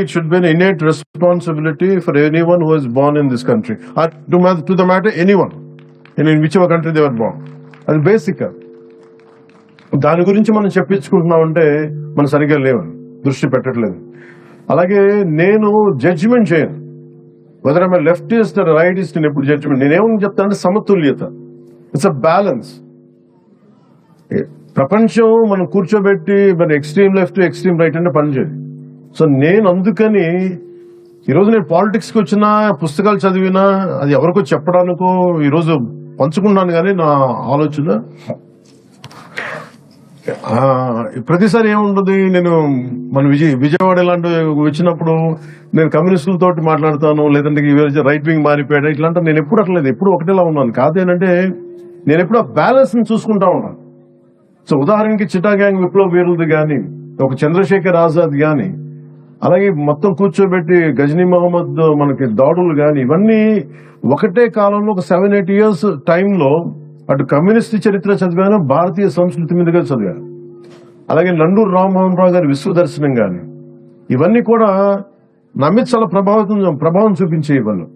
it should be an innate responsibility for anyone who is born in this country, or to the matter anyone in whichever country they were born. అది basic. దాని గురించి మనం చెప్పించుకుంటున్నామంటే మనం సరిగ్గా లేవు, దృష్టి పెట్టట్లేదు. అలాగే నేను జడ్జిమెంట్ చేయను, వెదర్ ఐ లెఫ్టిస్ట్ రైటిస్ట్, నేను ఎప్పుడు జడ్జిమెంట్. నేనేమని చెప్తానంటే సమతుల్యత, ఇట్స్ అ బ్యాలెన్స్. ప్రపంచం మనం కూర్చోబెట్టి మన ఎక్స్ట్రీమ్ లెఫ్ట్ ఎక్స్ట్రీమ్ రైట్ అంటే పనిచేయదు. సో నేను అందుకని ఈరోజు నేను పాలిటిక్స్కి వచ్చినా, పుస్తకాలు చదివినా, అది ఎవరికో చెప్పడానికో ఈరోజు పంచుకున్నాను. కానీ నా ఆలోచన ప్రతిసారి ఏముంటుంది, నేను మన విజయవాడ ఇలాంటి వచ్చినప్పుడు నేను కమ్యూనిస్టులతో మాట్లాడతాను, లేదంటే రైట్ వింగ్ మారిపోయాడు ఇట్లాంటి. నేను ఎప్పుడు అట్లేదు, ఎప్పుడు ఒకటేలా ఉన్నాను. కాదేనంటే నేను ఎప్పుడు ఆ బ్యాలెన్స్ ని చూసుకుంటా ఉన్నాను. సో ఉదాహరణకి చిటా గ్యాంగ్ విప్లవ వీరులది కానీ, ఒక చంద్రశేఖర్ ఆజాద్ కానీ, అలాగే మొత్తం కూర్చోబెట్టి గజనీ మహమ్మద్ మనకి దాడులు కానీ, ఇవన్నీ ఒకటే కాలంలో ఒక 7-8 years టైంలో అటు కమ్యూనిస్ట్ చరిత్ర చదివాను, భారతీయ సంస్కృతి మీదుగా చదివాను. అలాగే నండూరు రామ్మోహన్ రావు గారి విశ్వదర్శనం కానీ, ఇవన్నీ కూడా నా మీద చాలా ప్రభావం చూపించే ఇవన్నీ.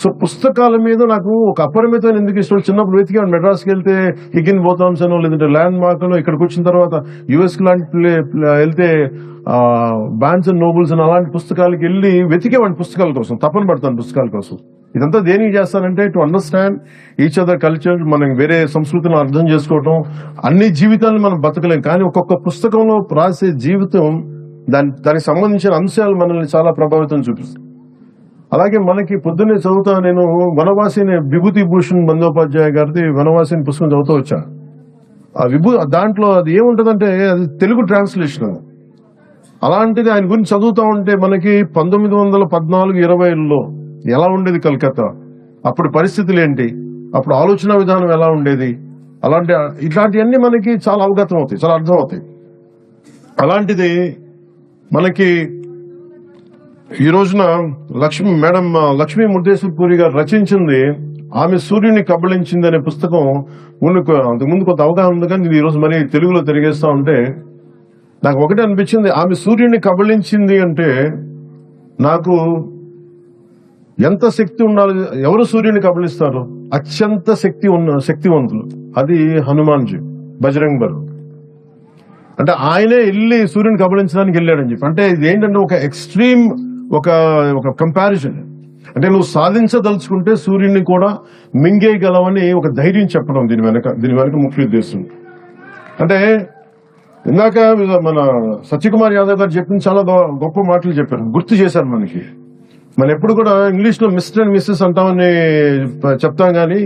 సో పుస్తకాల మీద నాకు ఒక అపరిమితమైన ఎందుకు ఇష్టం. చిన్నప్పుడు వెతికాను, మెడ్రాస్కి వెళ్తే హిగిన్ బోథామ్స్ అనో, లేదంటే ల్యాండ్ మార్క్ అనో, ఇక్కడికి వచ్చిన తర్వాత యుఎస్ లాంటి వెళ్తే బాన్స్ అండ్ నోబుల్స్ అని అలాంటి పుస్తకాలకి వెళ్ళి వెతికేవాడిని పుస్తకాల కోసం, తపన పడతాను పుస్తకాల కోసం. ఇదంతా దేనికి చేస్తానంటే to understand each other culture, మనం వేరే సంస్కృతిని అర్థం చేసుకోవటం. అన్ని జీవితాలను మనం బతకలేం, కానీ ఒక్కొక్క పుస్తకంలో రాసే జీవితం దానికి సంబంధించిన అంశాలు మనల్ని చాలా ప్రభావితం చూపిస్తాయి. అలాగే మనకి పొద్దున్నే చదువుతా నేను వనవాసిని విభూతి భూషణ్ బందోపాధ్యాయ గారిది వనవాసిని పుస్తకం చదువుతూ వచ్చా. దాంట్లో అది ఏముంటదంటే అది తెలుగు ట్రాన్స్లేషన్. అలాంటిది ఆయన గురించి చదువుతా ఉంటే మనకి 1914-20లో ఎలా ఉండేది కలకత్తా, అప్పుడు పరిస్థితులు ఏంటి, అప్పుడు ఆలోచన విధానం ఎలా ఉండేది, ఇట్లాంటివన్నీ మనకి చాలా అవగతం అవుతాయి, చాలా అర్థం అవుతాయి. అలాంటిది మనకి ఈ రోజున మేడం లక్ష్మీ ముర్దేశ్వరపూరి గారు రచించింది ఆమె సూర్యుని కబళించింది అనే పుస్తకం. అంతకుముందు కొంత అవగాహన ఉంది, కానీ ఈ రోజు మరి తెలుగులో తిరిగేస్తా ఉంటే నాకు ఒకటే అనిపించింది, ఆమె సూర్యుని కబళించింది అంటే నాకు ఎంత శక్తి ఉండాలి. ఎవరు సూర్యుని కబళిస్తారు? అత్యంత శక్తివంతులు, అది హనుమాన్జీ, బజరంగ్ బలి. అంటే ఆయనే వెళ్ళి సూర్యుని కబళించడానికి వెళ్ళాడని చెప్పి. అంటే ఇది ఏంటంటే ఒక ఎక్స్ట్రీమ్ ఒక కంపారిజన్. అంటే నువ్వు సాధించదలుచుకుంటే సూర్యుడిని కూడా మింగేయగలవని ఒక ధైర్యం చెప్పడం దీని వెనక ముఖ్య ఉద్దేశం. అంటే ఇందాక మన సత్యకుమార్ యాదవ్ గారు చెప్పింది చాలా గొప్ప మాటలు చెప్పారు, గుర్తు చేశారు మనకి. మనం ఎప్పుడు కూడా ఇంగ్లీష్ లో మిస్టర్ అండ్ మిస్సెస్ అంటామని చెప్తాం, కానీ